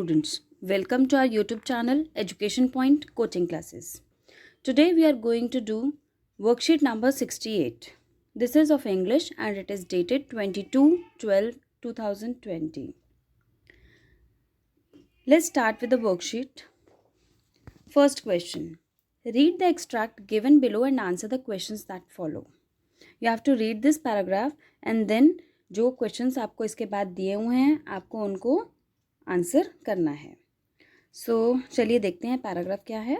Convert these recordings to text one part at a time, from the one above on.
students, welcome to our YouTube channel Education Point Coaching Classes. Today we are going to do worksheet number 68. This is of English and it is dated 22/12/2020. Let's start with the worksheet. First question. Read the extract given below and answer the questions that follow. You have to read this paragraph and then जो questions आपको इसके बाद दिए हुए हैं आपको उनको answer करना है. चलिए देखते हैं पैराग्राफ क्या है.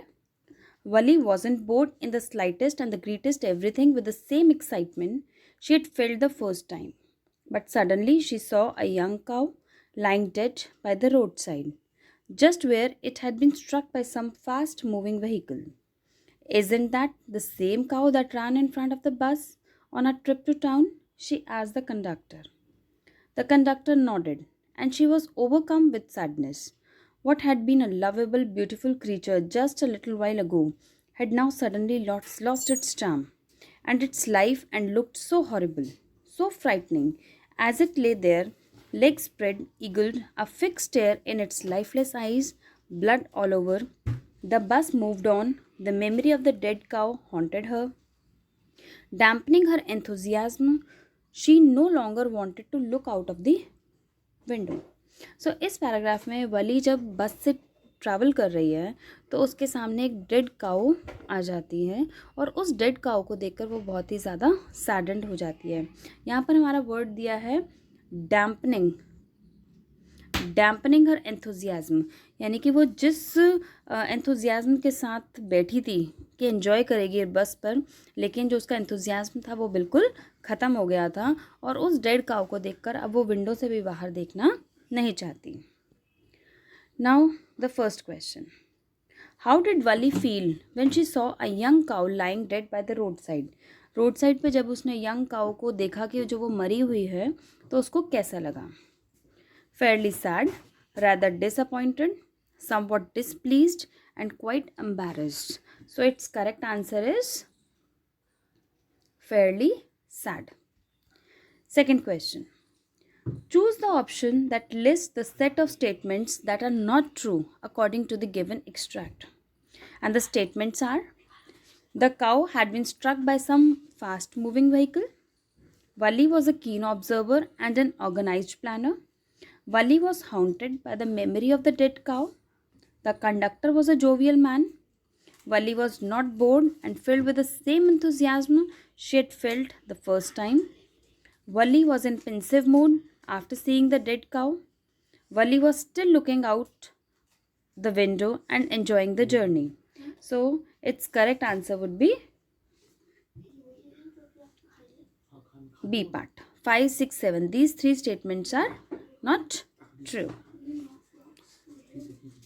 Wali wasn't bored in the slightest and greeted everything with the same excitement she had felt the first time. But suddenly she saw a young cow lying dead by the roadside, just where it had been struck by some fast-moving vehicle. "Isn't that the same cow that ran in front of the bus on our trip to town?" she asked the conductor. The conductor nodded, and she was overcome with sadness. What had been a lovable, beautiful creature just a little while ago had now suddenly lost its charm, and its life and looked so horrible, so frightening, as it lay there, legs spread, eagled, a fixed stare in its lifeless eyes, blood all over. The bus moved on. The memory of the dead cow haunted her. Dampening her enthusiasm, she no longer wanted to look out of the window. इस paragraph में वली जब बस से travel कर रही है तो उसके सामने एक डेड काऊ आ जाती है और उस डेड काऊ को देखकर वो बहुत ही ज़्यादा सैडेंड हो जाती है. यहाँ पर हमारा वर्ड दिया है डैम्पनिंग हर एंथुजियाज्म, यानी कि वो जिस एंथुजियाज्म के साथ बैठी थी कि एंजॉय करेगी बस पर, लेकिन जो उसका एंथुजियाज्म था वो बिल्कुल ख़त्म हो गया था और उस डेड काऊ को देखकर अब वो विंडो से भी बाहर देखना नहीं चाहती. Now the first question. How did Wali feel when she saw a young cow lying dead by the road side. Road side पे जब उसने यंग काऊ को देखा कि जो वो मरी हुई है तो उसको कैसा लगा. Fairly sad, rather disappointed, somewhat displeased, and quite embarrassed. So its correct answer is fairly sad. Second question. Choose the option that lists the set of statements that are not true according to the given extract. And the statements are: the cow had been struck by some fast-moving vehicle. Wali was a keen observer and an organized planner. Wali was haunted by the memory of the dead cow. The conductor was a jovial man. Wali was not bored and filled with the same enthusiasm she had felt the first time. Wali was in pensive mood after seeing the dead cow. Wali was still looking out the window and enjoying the journey. So its correct answer would be B part. 5, 6, 7. These three statements are not true.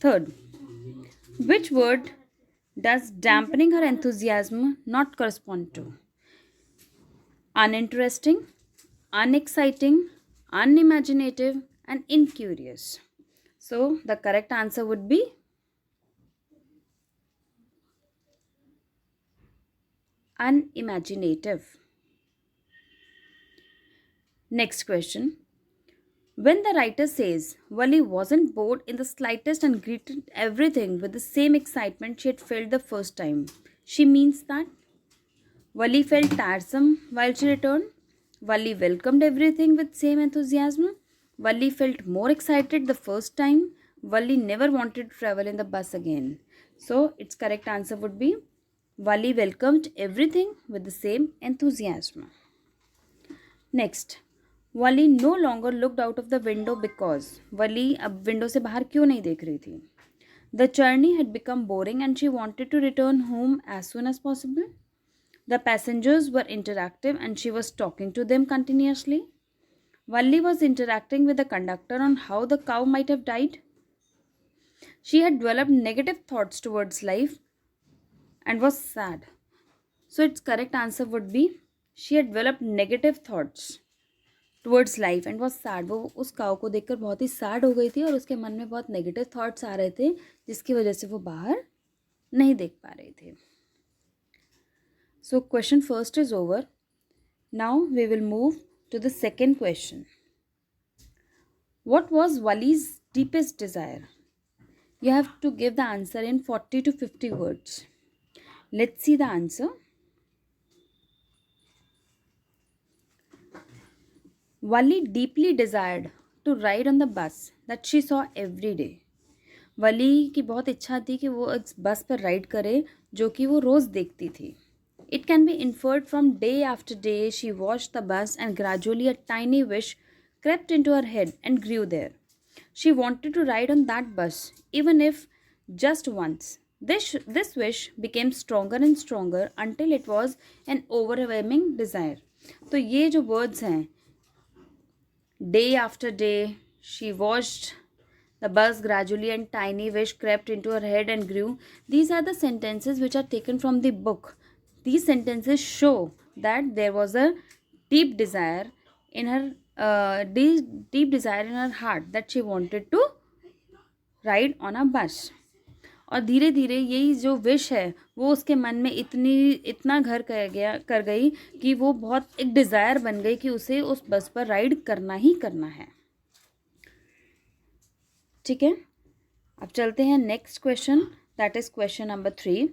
Third, which word does dampening her enthusiasm not correspond to? Uninteresting, unexciting, unimaginative, and incurious. So the correct answer would be unimaginative. Next question. When the writer says Wali wasn't bored in the slightest and greeted everything with the same excitement she had felt the first time, she means that Wali felt tiresome while she returned. Wali welcomed everything with same enthusiasm. Wali felt more excited the first time. Wali never wanted to travel in the bus again. So its correct answer would be Wali welcomed everything with the same enthusiasm. Next. Wali no longer looked out of the window because Wali अब window से बाहर क्यों नहीं देख रही थी. The journey had become boring and she wanted to return home as soon as possible. The passengers were interactive and she was talking to them continuously. Wali was interacting with the conductor on how the cow might have died. She had developed negative thoughts towards life and was sad. So its correct answer would be she had developed negative thoughts towards life and बहुत sad. वो उस काऊ को देखकर बहुत ही sad हो गई थी और उसके मन में बहुत नेगेटिव थॉट्स आ रहे थे जिसकी वजह से वो बाहर नहीं देख पा रहे थे. So question first is over. Now we will move to the second question. What was वलीज deepest desire. You have to give the answer in 40 to 50 words. Let's see the answer. Wali deeply desired to ride on the bus that she saw every day. वली की बहुत इच्छा थी कि वो इस बस पर राइड करे जो कि वो रोज़ देखती थी. It can be inferred from day after day she watched the bus and gradually a tiny wish crept into her head and grew there. She wanted to ride on that bus, even if just once. This wish became stronger and stronger until it was an overwhelming desire. तो ये जो words हैं, day after day, she watched the bus gradually and tiny wish crept into her head and grew. These are the sentences which are taken from the book. These sentences show that there was a deep desire in her deep desire in her heart that she wanted to ride on a bus. और धीरे धीरे यही जो wish है वो उसके मन में इतना घर कर गई कि वो बहुत एक डिज़ायर बन गई कि उसे उस बस पर राइड करना ही करना है. ठीक है, अब चलते हैं next question, that is question number 3.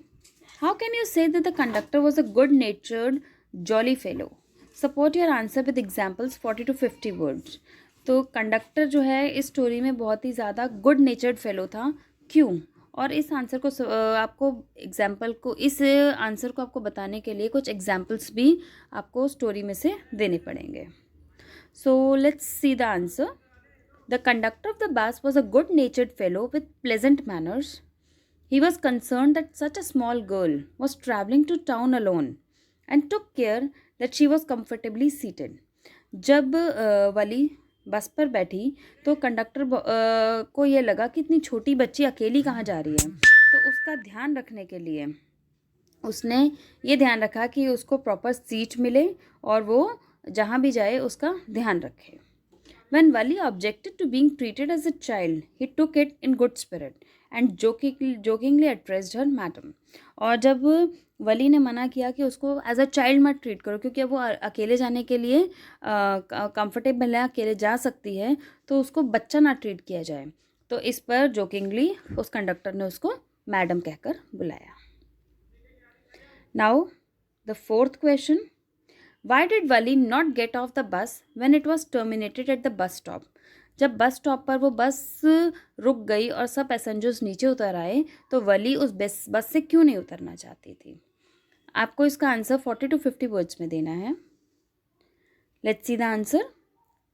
How can you say that the conductor was a good नेचर्ड jolly fellow? Support your answer with examples 40 to 50 words. तो कंडक्टर जो है इस स्टोरी में बहुत ही ज़्यादा गुड नेचर्ड फेलो था. क्यों? और इस आंसर को इस आंसर को आपको बताने के लिए कुछ एग्जाम्पल्स भी आपको स्टोरी में से देने पड़ेंगे. So let's see the answer. The conductor of the bus was a good-natured fellow with pleasant manners. He was concerned that such a small girl was traveling to town alone and took care that she was comfortably seated. जब वली बस पर बैठी तो conductor को ये लगा कि इतनी छोटी बच्ची अकेली कहाँ जा रही है, तो उसका ध्यान रखने के लिए उसने ये ध्यान रखा कि उसको प्रॉपर सीट मिले और वो जहाँ भी जाए उसका ध्यान रखे. When Wali objected to being treated as a child, he took it in good spirit and jokingly addressed her madam. और जब वली ने मना किया कि उसको एज अ चाइल्ड मत ट्रीट करो क्योंकि वो अकेले जाने के लिए कंफर्टेबल है, अकेले जा सकती है, तो उसको बच्चा ना ट्रीट किया जाए. तो इस पर जोकिंगली उस कंडक्टर ने उसको मैडम कहकर बुलाया. Now the fourth question. Why did Wali not get off the bus when it was terminated at the bus stop? जब बस स्टॉप पर वो बस रुक गई और सब पैसेंजर्स नीचे उतर आए तो वली उस बस से क्यों नहीं उतरना चाहती थी? आपको इसका आंसर 40 to 50 वर्ड्स में देना है. Let's see the answer.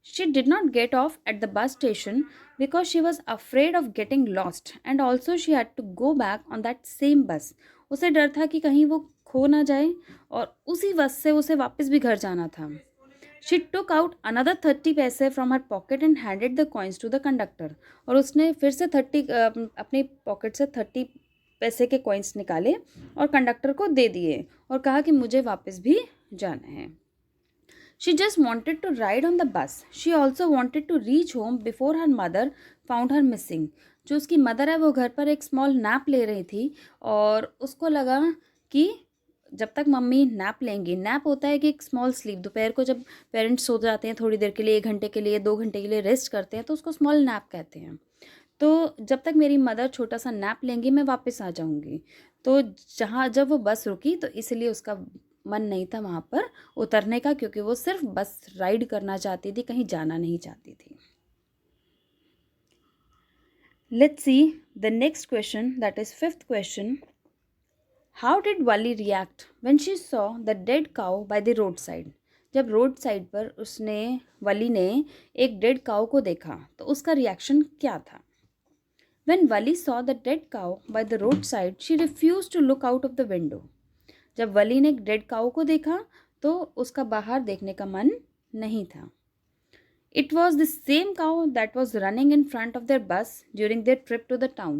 She did not get off at the bus station because she was afraid of getting lost and also she had to go back on that same bus. उसे डर था कि कहीं वो खो ना जाए और उसी बस से उसे वापस भी घर जाना था. She took out another 30 पैसे from her pocket and handed the coins to the conductor. और उसने फिर से 30 अपनी पॉकेट से 30 पैसे के कॉइन्स निकाले और कंडक्टर को दे दिए और कहा कि मुझे वापस भी जाना है. She just wanted to ride on the bus. She also wanted to reach home before her mother found her missing. जो उसकी मदर है वो घर पर एक स्मॉल नैप ले रही थी और उसको लगा कि जब तक मम्मी नैप लेंगी, नैप होता है कि एक स्मॉल स्लीप, दोपहर को जब पेरेंट्स सो जाते हैं थोड़ी देर के लिए, 1 घंटे के लिए, 2 घंटे के लिए रेस्ट करते हैं तो उसको स्मॉल नैप कहते हैं. तो जब तक मेरी मदर छोटा सा नैप लेंगी मैं वापस आ जाऊंगी. तो जब वो बस रुकी तो इसलिए उसका मन नहीं था वहाँ पर उतरने का क्योंकि वो सिर्फ बस राइड करना चाहती थी, कहीं जाना नहीं चाहती थी. Let's see the next question, that is 5th question. How did Valli react when she saw the dead cow by the road side? जब रोड साइड पर वली ने एक डेड काउ को देखा तो उसका रिएक्शन क्या था? When Wali saw the dead cow by the roadside, she refused to look out of the window. जब वली ने डेड काऊ को देखा तो उसका बाहर देखने का मन नहीं था. It was the same cow that was running in front of their bus during their trip to the town.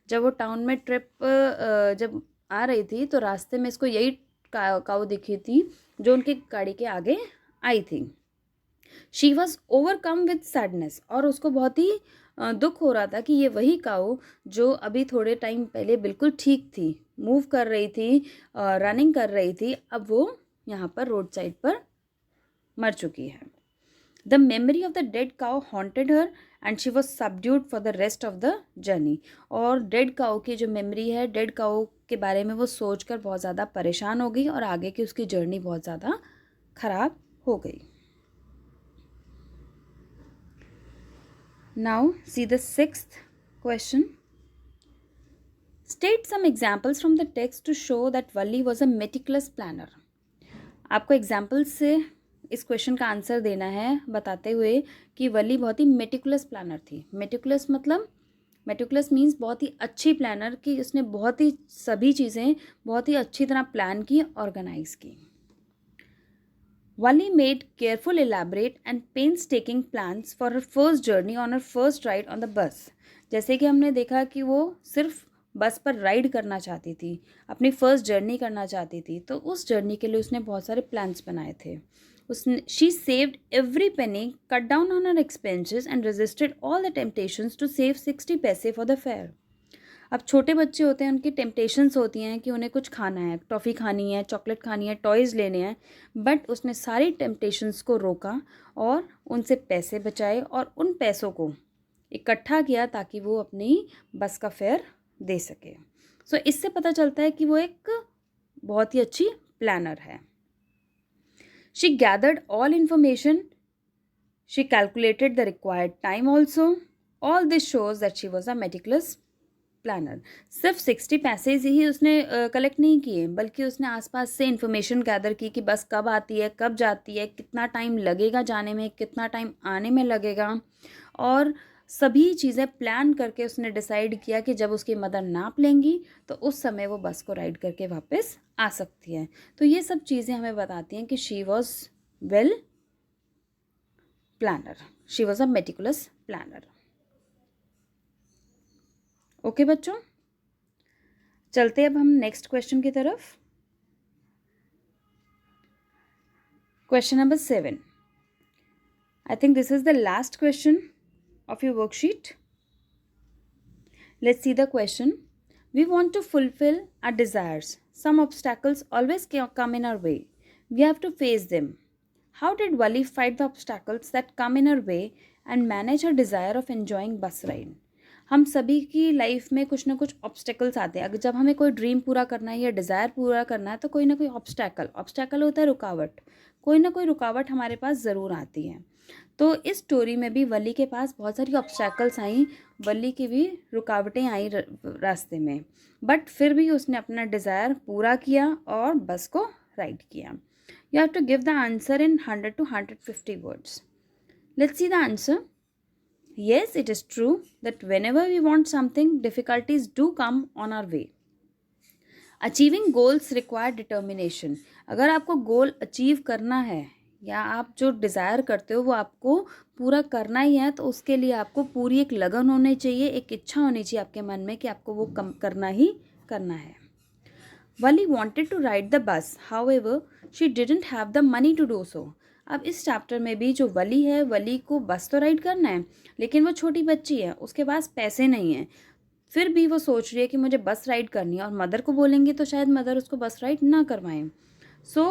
जब वो टाउन में जब आ रही थी तो रास्ते में इसको यही काऊ दिखी थी जो उनकी गाड़ी के आगे आई थी. She was overcome with sadness. और उसको बहुत ही दुख हो रहा था कि ये वही काऊ जो अभी थोड़े टाइम पहले बिल्कुल ठीक थी, मूव कर रही थी, रनिंग कर रही थी, अब वो यहाँ पर रोड साइड पर मर चुकी है. The memory of the dead cow haunted her and she was subdued for the rest of the journey. और डेड काउ की जो मेमोरी है, डेड काउ के बारे में वो सोच कर बहुत ज़्यादा परेशान हो गई और आगे की उसकी जर्नी बहुत ज़्यादा खराब हो गई. Now see the 6th question. State some examples from the text to show that Valli was a meticulous planner. आपको एग्जाम्पल्स से इस क्वेश्चन का आंसर देना है बताते हुए कि वली बहुत ही मेटिकुलस प्लानर थी. मेटिकुलस मतलब, मेटिकुलस मीन्स बहुत ही अच्छी प्लानर, कि उसने बहुत ही सभी चीज़ें बहुत ही अच्छी तरह प्लान की, ऑर्गेनाइज की. Wally made careful, elaborate and painstaking plans for her first journey on her first ride on the bus. जैसे कि हमने देखा कि वो सिर्फ बस पर राइड करना चाहती थी, अपनी फर्स्ट जर्नी करना चाहती थी, तो उस जर्नी के लिए उसने बहुत सारे प्लान्स बनाए थे. उसने she saved every penny, cut down on her expenses and resisted all the temptations to save 60 पैसे फॉर द फेयर. अब छोटे बच्चे होते हैं, उनकी टेम्पटेशंस होती हैं कि उन्हें कुछ खाना है, टॉफ़ी खानी है, चॉकलेट खानी है, टॉयज़ लेने हैं, बट उसने सारी टेम्पटेशंस को रोका और उनसे पैसे बचाए और उन पैसों को इकट्ठा किया ताकि वो अपनी बस का फेयर दे सके. सो इससे पता चलता है कि वो एक बहुत ही अच्छी प्लानर है. She gathered all information, she calculated the required time also. All this shows that she was a meticulous planner. सिर्फ 60 पैसे ही उसने कलेक्ट नहीं किए, बल्कि उसने आसपास से इंफॉर्मेशन गैदर की कि बस कब आती है, कब जाती है, कितना टाइम लगेगा जाने में, कितना टाइम आने में लगेगा, और सभी चीज़ें प्लान करके उसने डिसाइड किया कि जब उसकी मदर नाप लेंगी तो उस समय वो बस को राइड करके वापस आ सकती है. तो ये सब चीज़ें हमें बताती हैं कि she was well planner, she was a meticulous planner. Okay बच्चों, चलते अब हम नेक्स्ट क्वेश्चन की तरफ. Question number 7. I think this is the last question of your worksheet. Let's see the question. We want to fulfill our desires. Some obstacles always come in our way. We have to face them. How did Wali fight the obstacles that come in her way and manage her desire of enjoying bus ride? हम सभी की life में कुछ ना कुछ obstacles आते हैं. अगर जब हमें कोई ड्रीम पूरा करना है या डिज़ायर पूरा करना है तो कोई ना कोई ऑब्स्टेकल होता है, रुकावट. कोई ना कोई रुकावट हमारे पास ज़रूर आती है. तो इस स्टोरी में भी वली के पास बहुत सारी ऑब्स्टैकल्स आई, वली की भी रुकावटें आई रास्ते में, बट फिर भी उसने अपना डिज़ायर पूरा किया और बस को राइड किया. You have to give the answer in 100 to 150 words. Let's see the answer. Yes, it is true that whenever we want something, difficulties do come on our way. Achieving goals require determination. अगर आपको goal achieve करना है या आप जो desire करते हो वो आपको पूरा करना ही है, तो उसके लिए आपको पूरी एक लगन होनी चाहिए, एक इच्छा होनी चाहिए आपके मन में कि आपको वो करना ही करना है. Valli wanted to ride the bus, however she didn't have the money to do so. अब इस चैप्टर में भी जो वली है, वली को बस तो राइड करना है, लेकिन वो छोटी बच्ची है, उसके पास पैसे नहीं हैं. फिर भी वो सोच रही है कि मुझे बस राइड करनी है, और मदर को बोलेंगे तो शायद मदर उसको बस राइड ना करवाएं. सो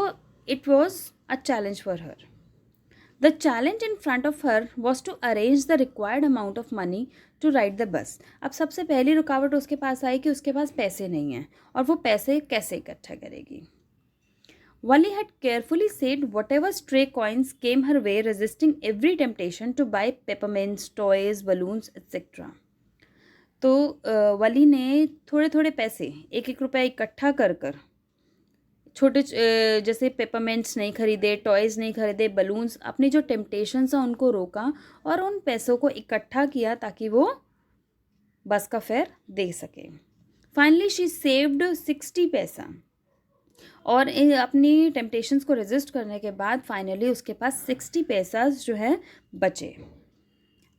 it was a challenge for her. The challenge in front of her was to arrange the required amount of money to ride the bus. अब सबसे पहली रुकावट उसके पास आई कि उसके पास पैसे नहीं हैं और वो पैसे कैसे इकट्ठा करेगी. Wally had carefully saved whatever stray coins came her way, resisting every temptation to buy peppermints, toys, balloons, etc. तो वली ने थोड़े थोड़े पैसे, 1-1 रुपया इकट्ठा कर कर छोटे जैसे पेपरमेंट्स नहीं खरीदे, टॉयज़ नहीं खरीदे, बलून्स, अपनी जो टेम्पटेशंस हैं उनको रोका और उन पैसों को इकट्ठा किया ताकि वो बस का फेयर दे सके. फाइनली शी सेव्ड 60 पैसा, और अपनी टेम्पटेशंस को रेजिस्ट करने के बाद फाइनली उसके पास 60 पैसा जो है बचे.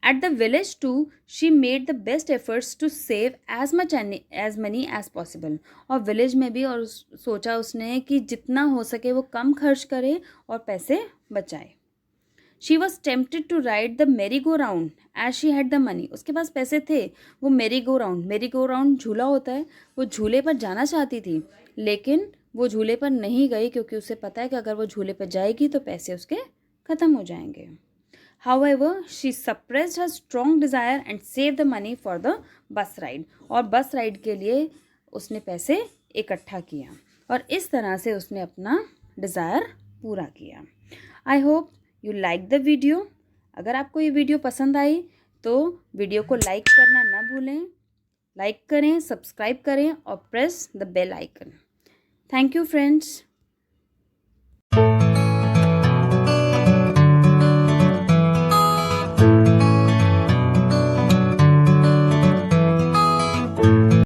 At the village too, she made the best efforts to save as money as possible. और विलेज में भी और सोचा उसने कि जितना हो सके वो कम खर्च करे और पैसे बचाए. She was tempted to ride the merry-go-round as she had the money. उसके पास पैसे थे, वो merry-go-round झूला होता है, वो झूले पर जाना चाहती थी, लेकिन वो झूले पर नहीं गई क्योंकि उसे पता है कि अगर वो झूले पर जाएगी तो पैसे उसके ख़त्म हो जाएंगे. However, she suppressed her strong desire and saved the money for the bus ride. और बस राइड के लिए उसने पैसे इकट्ठा किया और इस तरह से उसने अपना डिज़ायर पूरा किया. I hope you like the video. अगर आपको ये वीडियो पसंद आई तो वीडियो को लाइक करना ना भूलें. लाइक करें, सब्सक्राइब करें और press the bell icon. Thank you friends.